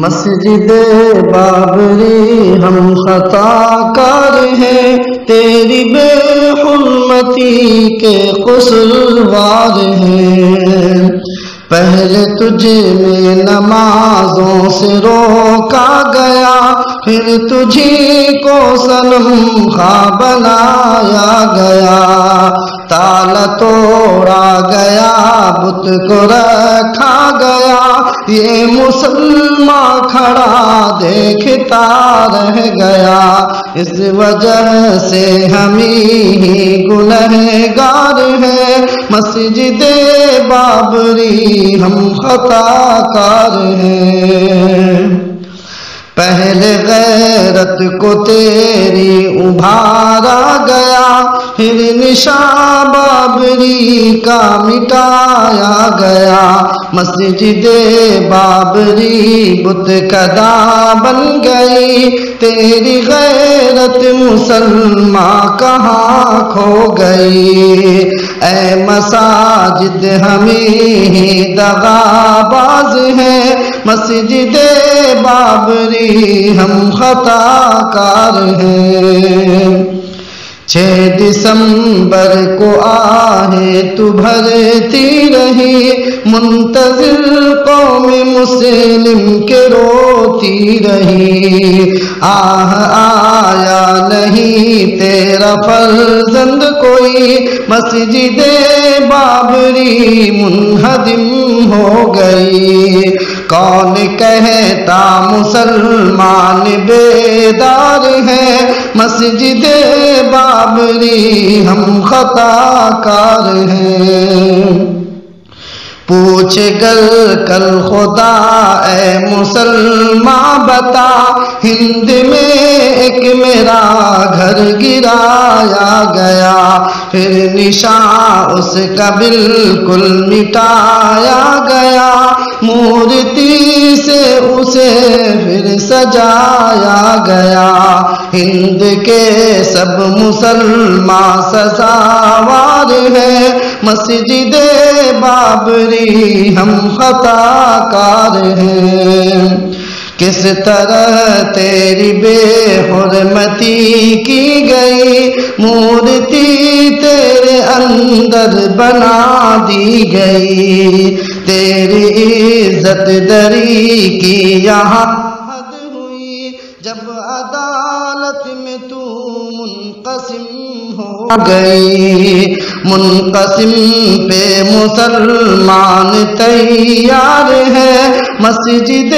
مسجد بابری ہم خطا کار ہیں، تیری بے حرمتی کے قصوروار ہیں۔ پہلے تجھے میں نمازوں سے روکا گیا، پھر تجھی کو صنم خواہ بنایا گیا۔ تالا توڑا گیا، بت کو رکھا گیا، یہ مسلمان کھڑا دیکھتا رہ گیا۔ اس وجہ سے ہم ہی گنہگار ہیں، مسجد بابری ہم خطا کار ہیں۔ پہلے غیرت کو تیری ابھارا گیا، پھر نشان بابری کا مٹایا گیا۔ مسجد بابری بت کدا بن گئی، تیری غیرت مسلمان کہاں کھو گئی۔ اے مساجد ہمیں ہی دغاباز ہیں، مسجد بابری ہم خطا کار ہیں۔ 6 دسمبر کو آہیں تو بھرتی رہی، منتظر قوم مسلم کے روتی رہی۔ آیا نہیں تیرا فرزند کوئی، مسجد بابری منہدم ہو گئی۔ کون کہتا مسلمان بیدار ہے، مسجد بابری ہم خطا کار ہیں۔ پوچھ کل خدا اے مسلمان بتا، ہند میں ایک میرا گھر گرایا گیا، پھر نشان اس کا بالکل مٹایا گیا۔ مورتی سے اسے پھر سجایا گیا، ہند کے سب مسلمان سزاوار ہیں، مسجد بابری ہم خطا کار ہیں۔ کس طرح تیری بے حرمتی کی گئی، مورتی تیرے اندر بنا دی گئی۔ تیری عزت دری کی یہاں حد ہوئی، جب عدالت میں تو منقسم ہو گئی۔ منقسم پہ مسلمان تیار ہے، مسجد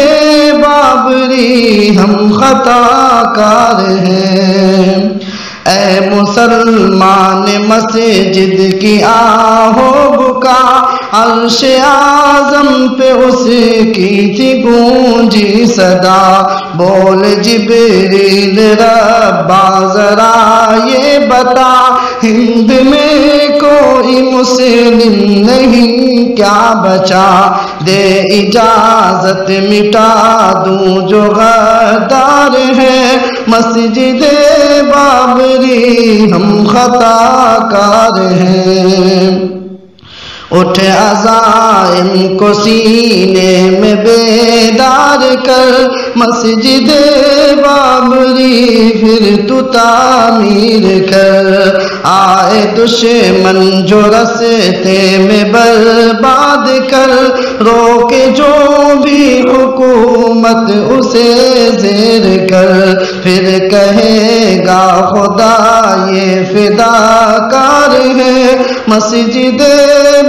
بابری ہم خطا کار ہیں۔ اے مسلمان مسجد کی آہو بکا، عرش اعظم پہ اس کی تھی گونجی صدا۔ بول جبریل ربا ذرا یہ بتا، ہند میں کوئی مسلم نہیں کیا بچا؟ دے اجازت مٹا دوں جو غدار ہے، مسجد بابری ہم خطا کار ہیں۔ اٹھ عزائم کو سینے میں بیدار کر، مسجد بابری پھر تو تعمیر کر۔ آئے دشمن جو رستے میں برباد کر، روکے جو بھی حکومت اسے زیر کر۔ پھر کہے گا خدا یہ فداکار ہے، مسجد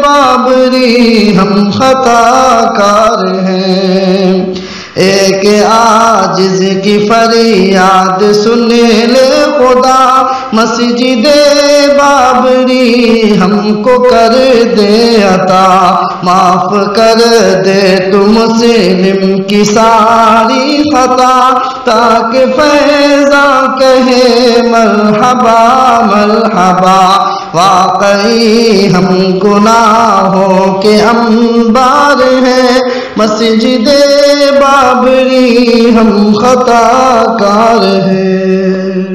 بابری ہم خطا کار ہیں۔ ایک عاجز کی فریاد سن لے خدا، مسجد بابری ہم کو کر دے عطا۔ معاف کر دے تو مسلم کی ساری خطا، تاکہ فیضاں کہے مرحبا مرحبا۔ واقعی ہم گناہوں کے انبار ہیں، مسجد بابری ہم خطا کار ہیں۔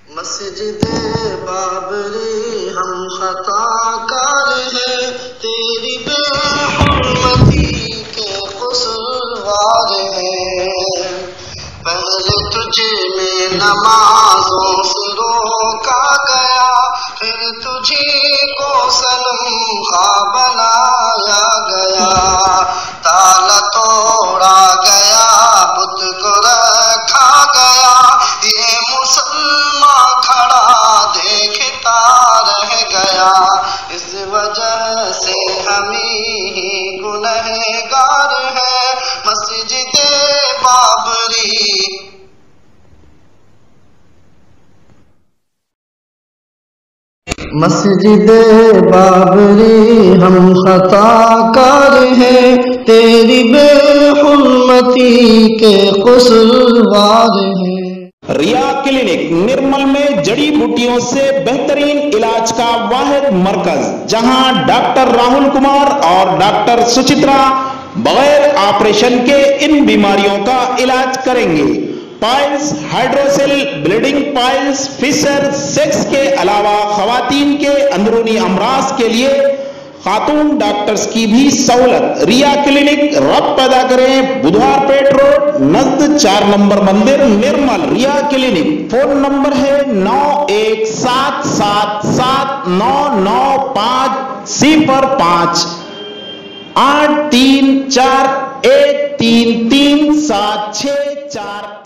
مسجد بابری ہم خطا کار ہیں، تیری بے حرمتی کے نمازوں سے روکا گیا، پھر تجھی کو صنم خواہ بنایا گیا، تالا توڑا گیا، بت کو رکھا گیا، یہ مسلمان کھڑا دیکھتا رہ گیا، اس وجہ سے ہم ہی گنہگار ہیں، مسجد بابری مسجد بابری ہم خطا کار ہیں، تیری بے حرمتی کے قصوروار ہیں۔ ریا کلینک نرمل میں جڑی بوٹیوں سے بہترین علاج کا واحد مرکز، جہاں ڈاکٹر راہل کمار اور ڈاکٹر سچترا بغیر آپریشن کے ان بیماریوں کا علاج کریں گے۔ پائلز، ہائیڈروسیل، بلیڈنگ پائلز، فشر، سیکس کے علاوہ خواتین کے اندرونی امراض کے لیے خاتون ڈاکٹرز کی بھی سہولت۔ ریا کلینک، رب پیدا کریں، بدھوار پیٹ روڈ نزد 4 نمبر مندر، نرمل۔ ریا کلینک فون نمبر ہے 9177799505 834133764۔